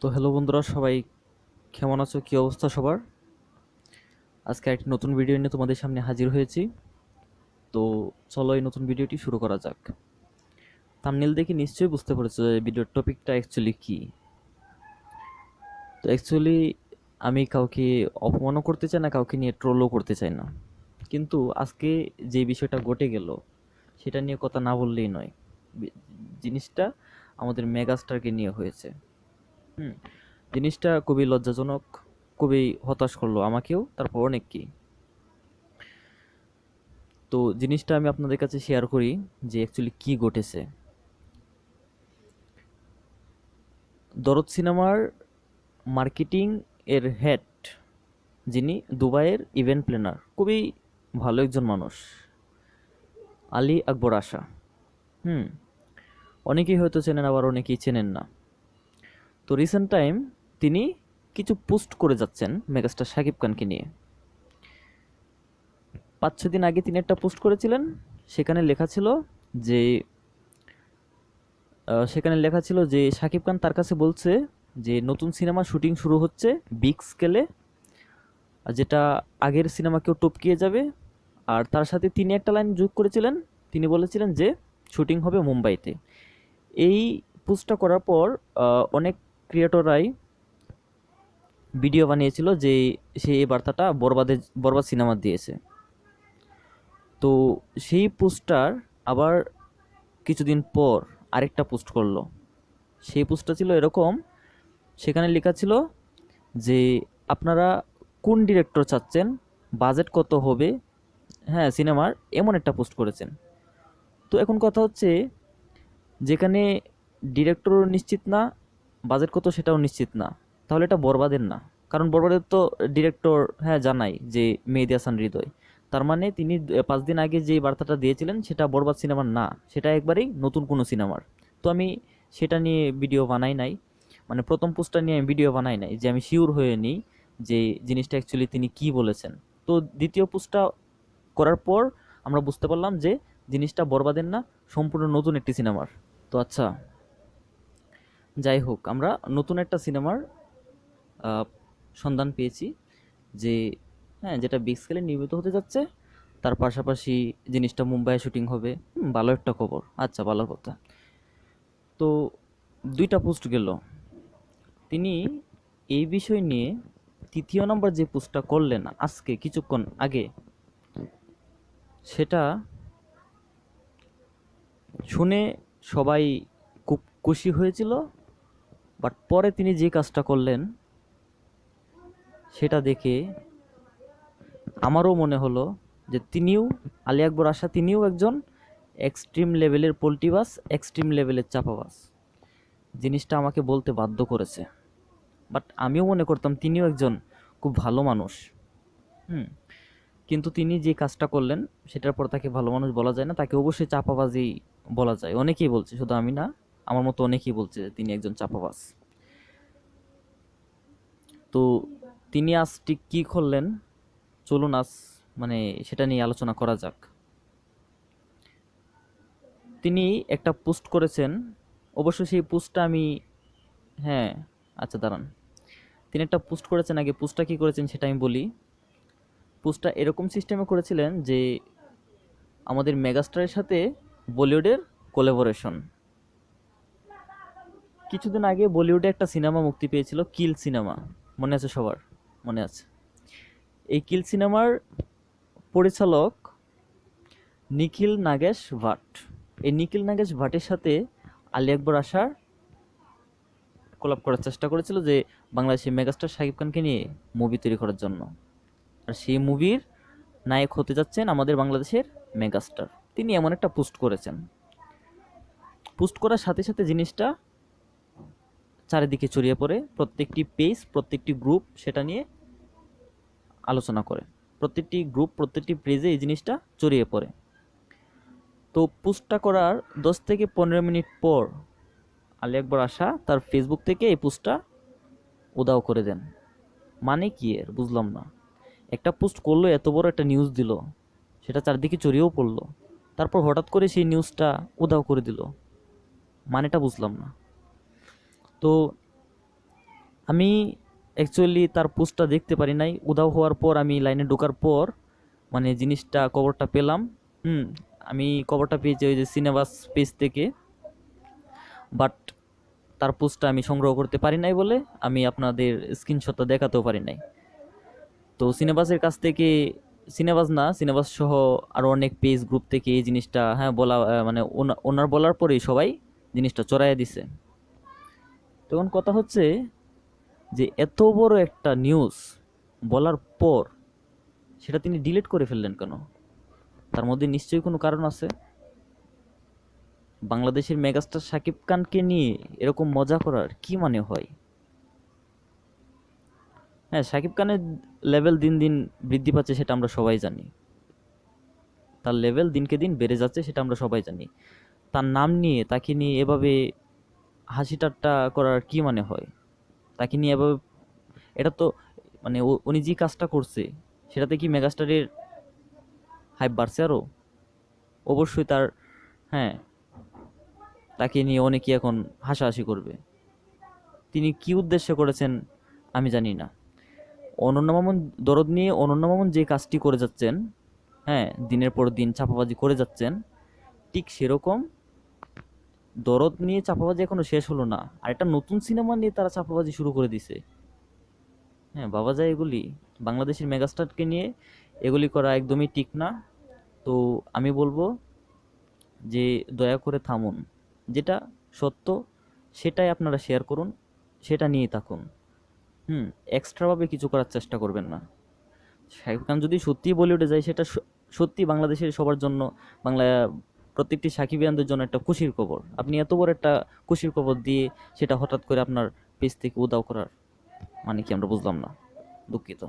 তো হ্যালো বন্ধুরা, সবাই কেমন আছো? কি অবস্থা সবার? আজকে একটি নতুন ভিডিও নিয়ে তোমাদের সামনে হাজির হয়েছি। তো চলো এই নতুন ভিডিওটি শুরু করা যাক। থাম্বনেল দেখে নিশ্চয়ই বুঝতে পেরেছো যে ভিডিওর টপিকটা অ্যাকচুয়ালি কি। তো অ্যাকচুয়ালি আমি কাউকে অপমানও করতে চাই না, কাউকে নিয়ে ট্রোলও করতে চাই না, কিন্তু আজকে যে বিষয়টা ঘটে গেল সেটা নিয়ে কথা না বললেই নয়। বি- জিনিসটা আমাদের মেগাস্টারকে নিয়ে হয়েছে। হুম। জিনিসটা খুবই লজ্জাজনক, খুবই হতাশ করলো আমাকেও, তারপর অনেককেই। তো জিনিসটা আমি আপনাদের কাছে শেয়ার করি যে অ্যাকচুয়ালি কি ঘটেছে। দরদ সিনেমার মার্কেটিং এর হেড, যিনি দুবাইয়ের ইভেন্ট প্ল্যানার, খুবই ভালো একজন মানুষ, আলী আকবর আশা। হুম। অনেকেই হয়তো চেনেন, আবার অনেকেই চেনেন না। তো রিসেন্ট টাইম তিনি কিছু পোস্ট করে যাচ্ছেন মেগাস্টার শাকিব খানকে নিয়ে। 5-6 দিন আগে তিনি একটা পোস্ট করেছিলেন। সেখানে লেখা ছিল যে শাকিব খান তার কাছে বলছে যে নতুন সিনেমা শুটিং শুরু হচ্ছে বিগ স্কেলে, যেটা আগের সিনেমাকেও টপকিয়ে যাবে। আর তার সাথে তিনি একটা লাইন যোগ করেছিলেন, তিনি বলেছিলেন যে শুটিং হবে মুম্বাইতে। এই পোস্টটা করার পর অনেক ক্রিয়েটররাই ভিডিও বানিয়েছিল যে সে এই বার্তাটা বরবাদ সিনেমা দিয়েছে। তো সেই পোস্টার আবার কিছুদিন পর আরেকটা পোস্ট করলো। সেই পোস্টটা ছিল এরকম, সেখানে লেখা ছিল যে আপনারা কোন ডিরেক্টর চাচ্ছেন, বাজেট কত হবে, হ্যাঁ সিনেমার, এমন একটা পোস্ট করেছেন। তো এখন কথা হচ্ছে, যেখানে ডিরেক্টর নিশ্চিত না, বাজেট কত সেটাও নিশ্চিত না, তাহলে এটা বরবাদের না। কারণ বরবাদের তো ডিরেক্টর, হ্যাঁ জানাই, যে মেহেদী হাসান হৃদয়। তার মানে তিনি 5 দিন আগে যে বার্তাটা দিয়েছিলেন সেটা বরবাদ সিনেমার না, সেটা একবারেই নতুন কোনো সিনেমার। তো আমি সেটা নিয়ে ভিডিও বানাই নাই, মানে প্রথম পোস্টটা নিয়ে আমি ভিডিও বানাই নাই, যে আমি শিওর হয়ে নিই যে জিনিসটা অ্যাকচুয়ালি তিনি কি বলেছেন। তো দ্বিতীয় পোস্টটা করার পর আমরা বুঝতে পারলাম যে জিনিসটা বরবাদের না, সম্পূর্ণ নতুন একটি সিনেমার। তো আচ্ছা, যাই হোক, আমরা নতুন একটা সিনেমার আহ, সন্ধান পেয়েছি, যে হ্যাঁ যেটা বিগ স্কেলে নির্মিত হতে যাচ্ছে, তার পাশাপাশি জিনিসটা মুম্বাইয়ে শুটিং হবে। ভালো একটা খবর, আচ্ছা ভালো কথা। তো 2টা পোস্ট গেল, তিনি এই বিষয় নিয়ে তৃতীয় নম্বর যে পোস্টটা করলেন আজকে কিছুক্ষণ আগে, সেটা শুনে সবাই খুব খুশি হয়েছিল। বাট পরে তিনি যে কাজটা করলেন সেটা দেখে আমারও মনে হলো যে তিনিও, আলী আকবর আশা, তিনিও একজন এক্সট্রিম লেভেলের পোল্টিবাজ, এক্সট্রিম লেভেলের চাপাবাজ। জিনিসটা আমাকে বলতে বাধ্য করেছে। বাট আমিও মনে করতাম তিনিও একজন খুব ভালো মানুষ। হুম। কিন্তু তিনি যে কাজটা করলেন সেটার পর তাকে ভালো মানুষ বলা যায় না, তাকে অবশ্যই চাপাবাজই বলা যায়। অনেকেই বলছে, শুধু আমি না, আমার মতো অনেকেই বলছে যে তিনি একজন চাপাবাজ। তো তিনি আজ ঠিক কী করলেন, চলুন আজ মানে সেটা নিয়ে আলোচনা করা যাক। তিনি একটা পোস্ট করেছেন, অবশ্য সেই পোস্টটা আমি, হ্যাঁ, আচ্ছা দাঁড়ান, তিনি একটা পোস্ট করেছেন, আগে পোস্টটা কী করেছেন সেটা আমি বলি। পোস্টটা এরকম সিস্টেমে করেছিলেন যে আমাদের মেগাস্টারের সাথে বলিউডের কোলাবোরেশন। কিছুদিন আগে বলিউডে একটা সিনেমা মুক্তি পেয়েছিল, কিল সিনেমা, মনে আছে সবার? মনে আছে। এই কিল সিনেমার পরিচালক নিখিল নাগেশ ভাট। এই নিখিল নাগেশ ভাটের সাথে আলী আকবর আশার কোলাপ করার চেষ্টা করেছিল, যে বাংলাদেশি মেগাস্টার শাকিব খানকে নিয়ে মুভি তৈরি করার জন্য। আর সেই মুভির নায়ক হতে যাচ্ছেন আমাদের বাংলাদেশের মেগাস্টার। তিনি এমন একটা পোস্ট করেছেন। পোস্ট করার সাথে সাথে জিনিসটা চারিদিকে ছড়িয়ে পড়ে, প্রত্যেকটি পেজ, প্রত্যেকটি গ্রুপ সেটা নিয়ে আলোচনা করে, প্রত্যেকটি গ্রুপ, প্রত্যেকটি পেজে এই জিনিসটা ছড়িয়ে পড়ে। তো পোস্টটা করার 10 থেকে 15 মিনিট পর আলী আকবর আশা তার ফেসবুক থেকে এই পোস্টটা উধাও করে দেন। মানে কি এর বুঝলাম না। একটা পোস্ট করলো, এত বড় একটা নিউজ দিল, সেটা চারদিকে ছড়িয়েও পড়লো, তারপর হঠাৎ করে সেই নিউজটা উধাও করে দিল, মানেটা বুঝলাম না। তো আমি অ্যাকচুয়ালি তার পোস্টটা দেখতে পারি নাই, উধাও হওয়ার পর আমি লাইনে ঢোকার পর মানে জিনিসটা খবরটা পেলাম। হুম। আমি খবরটা পেয়েছি ওই যে সিনেবাস পেজ থেকে, বাট তার পোস্টটা আমি সংগ্রহ করতে পারি নাই বলে আমি আপনাদের স্ক্রিনশটটা দেখাতেও পারি নাই। তো সিনেবাসের কাছ থেকে, সিনেবাস না, সিনেবাস সহ আরো অনেক পেজ গ্রুপ থেকে এই জিনিসটা হ্যাঁ বলা মানে ওনার বলার পরেই সবাই জিনিসটা চড়াইয়া দিছে। তখন কথা হচ্ছে যে এত বড় একটা নিউজ বলার পর সেটা তিনি ডিলিট করে ফেললেন কেন? তার মধ্যে নিশ্চয়ই কোনো কারণ আছে। বাংলাদেশের মেগাস্টার শাকিব খানকে নিয়ে এরকম মজা করার কি মানে হয়? হ্যাঁ, শাকিব খানের লেভেল দিন দিন বৃদ্ধি পাচ্ছে সেটা আমরা সবাই জানি। তার লেভেল দিনকে দিন বেড়ে যাচ্ছে সেটা আমরা সবাই জানি। তার নাম নিয়ে, তাকে নিয়ে এভাবে হাসি ঠাট্টা করার কি মানে হয়? তাকে নিয়ে এভাবে, এটা তো মানে উনি যে কাজটা করছে সেটাতে কি মেগাস্টারের হাইপ বাড়ছে আরো? অবশ্যই তার, হ্যাঁ, তাকে নিয়ে অনেকে এখন হাসাহাসি করবে। তিনি কি উদ্দেশ্যে করেছেন আমি জানি না। অনন্য মামুন, দরদ নিয়ে অনন্য মামুন যে কাজটি করে যাচ্ছেন, হ্যাঁ, দিনের পর দিন চাপাবাজি করে যাচ্ছেন, ঠিক সেরকম দরদ নিয়ে চাপাবাজি এখনো শেষ হলো না, আর একটা নতুন সিনেমা নিয়ে তারা চাপাবাজি শুরু করে দিছে। হ্যাঁ, বাবা যায় এগুলি বাংলাদেশের মেগাস্টারকে নিয়ে এগুলি করা একদমই ঠিক না। তো আমি বলবো যে দয়া করে থামুন। যেটা সত্য সেটাই আপনারা শেয়ার করুন, সেটা নিয়ে থাকুন। হুম। এক্সট্রাভাবে কিছু করার চেষ্টা করবেন না। শাকিব খান যদি সত্যিই বলিউডে যায় সেটা সত্যি বাংলাদেশের সবার জন্য, বাংলা প্রত্যেকটি সাকিবিয়ানদের জন্য একটা খুশির খবর। আপনি এত বড় একটা খুশির খবর দিয়ে সেটা হঠাৎ করে আপনার পেজ থেকে উধাও করার মানে কি আমরা বুঝলাম না। দুঃখিত।